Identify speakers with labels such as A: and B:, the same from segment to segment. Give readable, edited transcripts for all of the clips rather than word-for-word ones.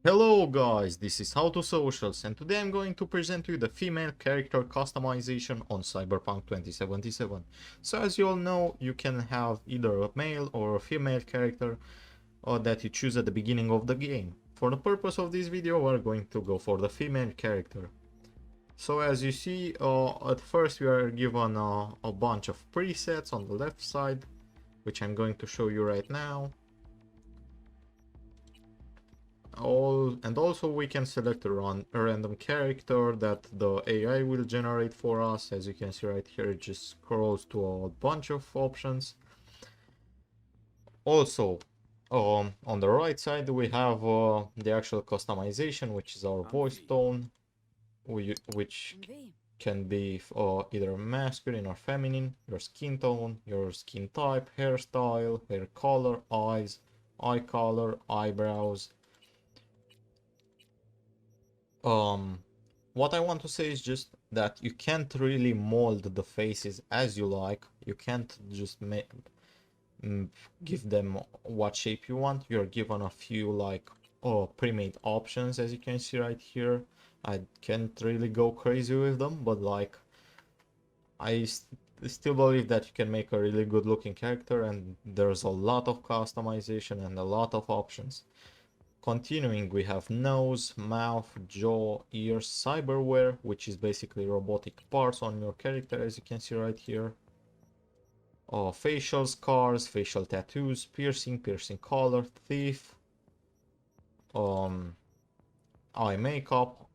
A: Hello guys, this is How to Socials and today I'm going to present you the female character customization on Cyberpunk 2077. So as you all know, you can have either a male or a female character that you choose at the beginning of the game. For the purpose of this video, we're going to go for the female character. So as you see, at first we are given a bunch of presets on the left side, which I'm going to show you right now. Also we can select a random character that the AI will generate for us. As you can see right here, it just scrolls to a bunch of options. Also, on the right side we have the actual customization, which is our voice tone, which can be either masculine or feminine, your skin tone, your skin type, hairstyle, hair color, eyes, eye color, eyebrows. What I want to say is just that you can't really mold the faces as you like. You can't just give them what shape you want. You're given a few like pre-made options, as you can see right here. I can't really go crazy with them, but like I still believe that you can make a really good looking character, and there's a lot of customization and a lot of options. Continuing, we have nose, mouth, jaw, ears, cyberware, which is basically robotic parts on your character, as you can see right here. Facial scars, facial tattoos, piercing color, teeth, um, eye makeup,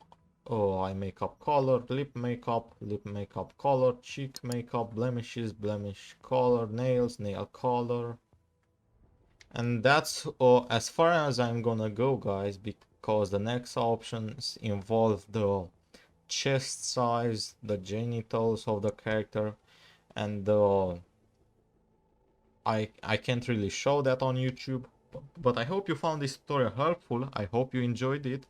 A: eye makeup color, lip makeup color, cheek makeup, blemishes, blemish color, nails, nail color. And that's as far as I'm gonna go, guys, because the next options involve the chest size, the genitals of the character, and I can't really show that on YouTube. But I hope you found this tutorial helpful. I hope you enjoyed it.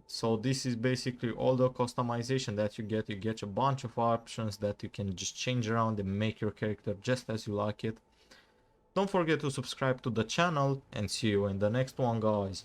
A: So this is basically all the customization that you get. You get a bunch of options that you can just change around and make your character just as you like it. Don't forget to subscribe to the channel and see you in the next one, guys.